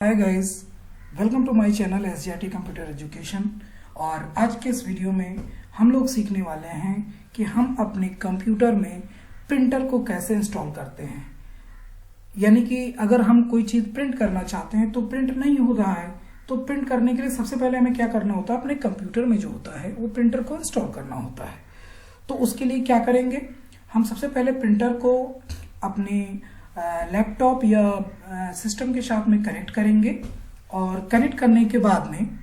Hi guys, welcome to my channel SGRT computer education. और आज के इस वीडियो में हम लोग सीखने वाले हैं कि हम अपने कंप्यूटर में प्रिंटर को कैसे इंस्टॉल करते हैं। यानी कि अगर हम कोई चीज़ प्रिंट करना चाहते हैं तो प्रिंट नहीं हो रहा है, तो प्रिंट करने के लिए सबसे पहले हमें क्या करना होता है, अपने कंप्यूटर में जो होता है वो प्रिंटर को इंस्टॉल करना होता है। तो उसके लिए क्या करेंगे, हम सबसे पहले प्रिंटर को अपने लैपटॉप या सिस्टम के साथ में कनेक्ट करेंगे। और कनेक्ट करने के बाद में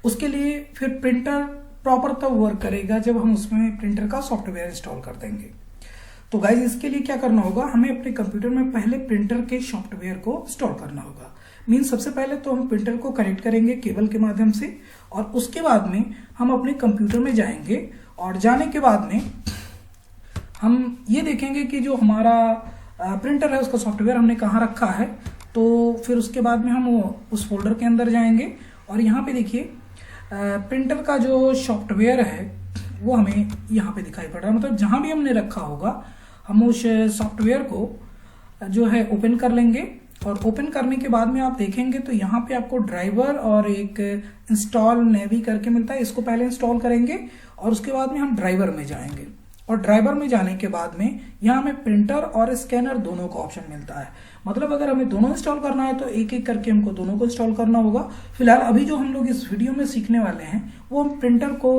उसके लिए फिर प्रिंटर प्रॉपर तब वर्क करेगा जब हम उसमें प्रिंटर का सॉफ्टवेयर इंस्टॉल कर देंगे। तो गाइज इसके लिए क्या करना होगा, हमें अपने कंप्यूटर में पहले प्रिंटर के सॉफ्टवेयर को इंस्टॉल करना होगा। मीन्स सबसे पहले तो हम प्रिंटर को कनेक्ट करेंगे केबल के माध्यम से, और उसके बाद में हम अपने कंप्यूटर में जाएंगे। और जाने के बाद में हम ये देखेंगे कि जो हमारा प्रिंटर है उसका सॉफ्टवेयर हमने कहाँ रखा है। तो फिर उसके बाद में हम उस फोल्डर के अंदर जाएंगे और यहाँ पे देखिए प्रिंटर का जो सॉफ्टवेयर है वो हमें यहाँ पे दिखाई पड़ रहा है। मतलब जहाँ भी हमने रखा होगा हम उस सॉफ्टवेयर को जो है ओपन कर लेंगे। और ओपन करने के बाद में आप देखेंगे तो यहाँ पे आपको ड्राइवर और एक इंस्टॉल नेवी करके मिलता है। इसको पहले इंस्टॉल करेंगे और उसके बाद में हम ड्राइवर में जाएंगे। और ड्राइवर में जाने के बाद में यहाँ हमें प्रिंटर और स्कैनर दोनों का ऑप्शन मिलता है। मतलब अगर हमें दोनों इंस्टॉल करना है तो एक एक करके हमको दोनों को इंस्टॉल करना होगा। फिलहाल अभी जो हम लोग इस वीडियो में सीखने वाले हैं वो हम प्रिंटर को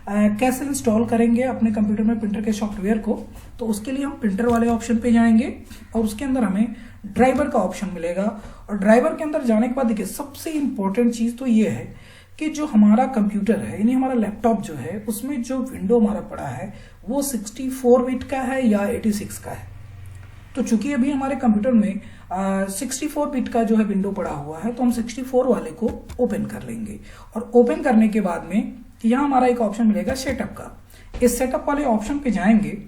कैसे इंस्टॉल करेंगे अपने कंप्यूटर में, प्रिंटर के सॉफ्टवेयर को। तो उसके लिए हम प्रिंटर वाले ऑप्शन पे जाएंगे और उसके अंदर हमें ड्राइवर का ऑप्शन मिलेगा। और ड्राइवर के अंदर जाने के बाद देखिए सबसे इंपॉर्टेंट चीज तो ये है कि जो हमारा कंप्यूटर है यानी हमारा लैपटॉप जो है उसमें जो विंडो हमारा पड़ा है वो 64 बिट का है या 86 का है। तो चूंकि अभी हमारे कंप्यूटर में 64 बिट का जो है विंडो पड़ा हुआ है तो हम 64 वाले को ओपन कर लेंगे। और ओपन करने के बाद में यहाँ हमारा एक ऑप्शन मिलेगा सेटअप का। इस सेटअप वाले ऑप्शन पे जाएंगे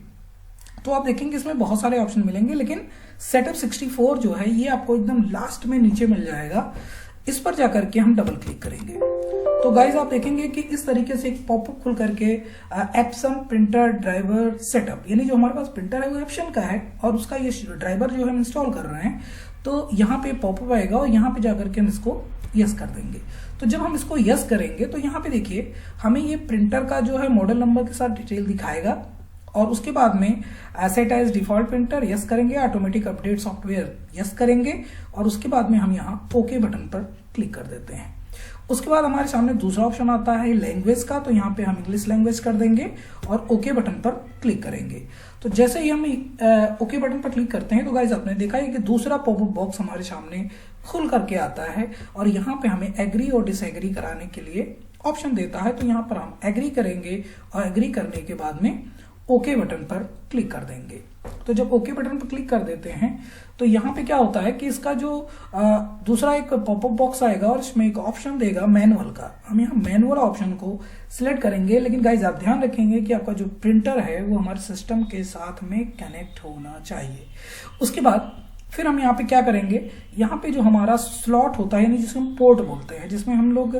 तो आप देखेंगे इसमें बहुत सारे ऑप्शन मिलेंगे, लेकिन सेटअप 64 जो है ये आपको एकदम लास्ट में नीचे मिल जाएगा। इस पर जाकर के हम डबल क्लिक करेंगे तो गाइज आप देखेंगे कि इस तरीके से एक पॉपअप खुल करके एप्सन प्रिंटर ड्राइवर सेटअप, यानी जो हमारे पास प्रिंटर है वो एप्सन का है और उसका ये ड्राइवर जो है हम इंस्टॉल कर रहे हैं। तो यहाँ पे पॉपअप आएगा और यहाँ पे जाकर के हम इसको यस कर देंगे। तो जब हम इसको यस करेंगे तो यहाँ पे देखिए हमें ये प्रिंटर का जो है मॉडल नंबर के साथ डिटेल दिखाएगा। और उसके बाद में set as default printer yes करेंगे, ऑटोमेटिक अपडेट सॉफ्टवेयर यस करेंगे और उसके बाद में हम यहाँ ओके बटन पर क्लिक कर देते हैं। उसके बाद हमारे सामने दूसरा ऑप्शन आता है लैंग्वेज का, तो यहाँ पे हम इंग्लिश लैंग्वेज कर देंगे और ओके बटन पर क्लिक करेंगे। तो जैसे ही हम ओके बटन पर क्लिक करते हैं तो गाइज आपने देखा है कि दूसरा पॉपअप बॉक्स हमारे सामने खुल करके आता है और यहाँ पे हमें एग्री और डिसएग्री कराने के लिए ऑप्शन देता है। तो यहाँ पर हम एग्री करेंगे और एग्री करने के बाद में ओके बटन पर क्लिक कर देंगे। तो जब ओके बटन पर क्लिक कर देते हैं तो यहाँ पे क्या होता है कि इसका जो दूसरा एक पॉपअप बॉक्स आएगा और इसमें एक ऑप्शन देगा मैनुअल का। हम यहाँ मैनुअल ऑप्शन को सिलेक्ट करेंगे, लेकिन गाइज आप ध्यान रखेंगे कि आपका जो प्रिंटर है वो हमारे सिस्टम के साथ में कनेक्ट होना चाहिए। उसके बाद फिर हम यहाँ पे क्या करेंगे, यहाँ पे जो हमारा स्लॉट होता है यानी जिसको हम पोर्ट बोलते हैं, जिसमें हम लोग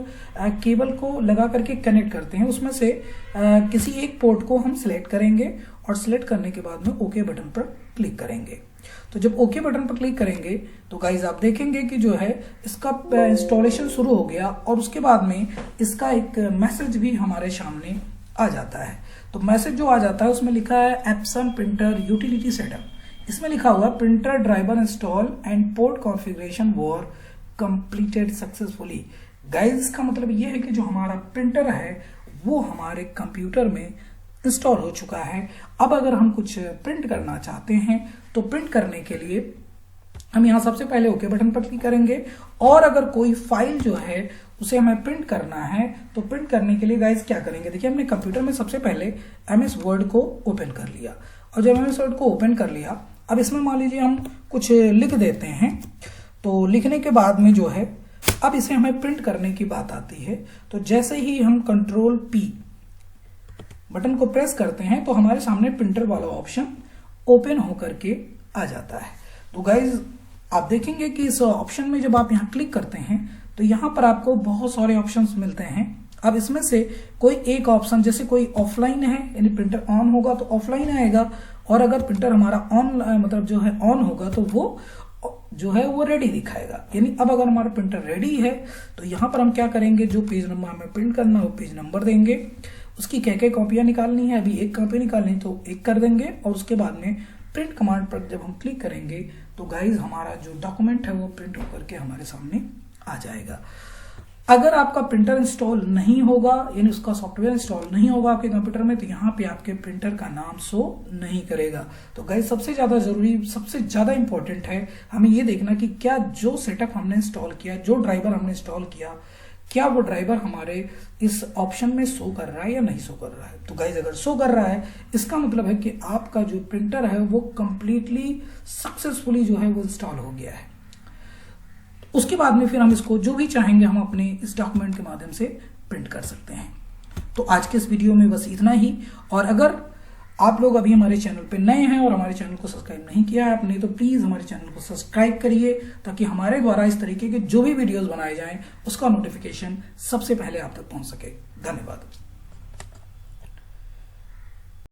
केबल को लगा करके कनेक्ट करते हैं, उसमें से किसी एक पोर्ट को हम सिलेक्ट करेंगे और सिलेक्ट करने के बाद में ओके बटन पर क्लिक करेंगे। तो जब ओके बटन पर क्लिक करेंगे तो गाइज आप देखेंगे कि जो है इसका इंस्टॉलेशन शुरू हो गया और उसके बाद में इसका एक मैसेज भी हमारे सामने आ जाता है। तो मैसेज जो आ जाता है उसमें लिखा है एप्सन प्रिंटर यूटिलिटी सेटअप। इसमें लिखा हुआ printer driver install and port configuration were completed successfully. Guys इसका मतलब ये है कि जो हमारा प्रिंटर है वो हमारे कंप्यूटर में इंस्टॉल हो चुका है। अब अगर हम कुछ प्रिंट करना चाहते हैं तो प्रिंट करने के लिए हम यहाँ सबसे पहले ओके बटन पर क्लिक करेंगे। और अगर कोई फाइल जो है उसे हमें प्रिंट करना है तो प्रिंट करने के लिए गाइज क्या करेंगे, देखिए हमने कंप्यूटर में सबसे पहले MS वर्ड को ओपन कर लिया और जब MS वर्ड को ओपन कर लिया अब इसमें मान लीजिए हम कुछ लिख देते हैं। तो लिखने के बाद में जो है अब इसे हमें प्रिंट करने की बात आती है। तो जैसे ही हम Ctrl+P बटन को प्रेस करते हैं तो हमारे सामने प्रिंटर वाला ऑप्शन ओपन होकर के आ जाता है। तो गाइज आप देखेंगे कि इस ऑप्शन में जब आप यहाँ क्लिक करते हैं तो यहाँ पर आपको बहुत सारे ऑप्शंस मिलते हैं। अब इसमें से कोई एक ऑप्शन, जैसे कोई ऑफलाइन है यानी प्रिंटर ऑन होगा तो ऑफलाइन आएगा, और अगर प्रिंटर हमारा ऑन मतलब जो है ऑन होगा तो वो जो है वो रेडी दिखाएगा। यानी अब अगर हमारा प्रिंटर रेडी है तो यहाँ पर हम क्या करेंगे, जो पेज नंबर हमें प्रिंट करना है वो पेज नंबर देंगे, उसकी क्या कॉपियां निकालनी है, अभी एक कॉपी निकालनी तो एक कर देंगे, और उसके बाद में प्रिंट कमांड पर जब हम क्लिक करेंगे तो गाइज हमारा जो डॉक्यूमेंट है वो प्रिंट होकर के हमारे सामने आ जाएगा। अगर आपका प्रिंटर इंस्टॉल नहीं होगा, यानी उसका सॉफ्टवेयर इंस्टॉल नहीं होगा आपके कंप्यूटर में, तो यहाँ पे आपके प्रिंटर का नाम शो नहीं करेगा। तो गाइस सबसे ज्यादा जरूरी, सबसे ज्यादा इंपॉर्टेंट है हमें ये देखना कि क्या जो सेटअप हमने इंस्टॉल किया, जो ड्राइवर हमने इंस्टॉल किया, क्या वो ड्राइवर हमारे इस ऑप्शन में शो कर रहा है या नहीं शो कर रहा है। तो गाइज अगर शो कर रहा है, इसका मतलब है कि आपका जो प्रिंटर है वो कंप्लीटली सक्सेसफुली जो है वो इंस्टॉल हो गया है। उसके बाद में फिर हम इसको जो भी चाहेंगे हम अपने इस डॉक्यूमेंट के माध्यम से प्रिंट कर सकते हैं। तो आज के इस वीडियो में बस इतना ही। और अगर आप लोग अभी हमारे चैनल पे नए हैं और हमारे चैनल को सब्सक्राइब नहीं किया है आपने, तो प्लीज हमारे चैनल को सब्सक्राइब करिए, ताकि हमारे द्वारा इस तरीके के जो भी वीडियोस बनाए जाएं उसका नोटिफिकेशन सबसे पहले आप तक पहुंच सके। धन्यवाद।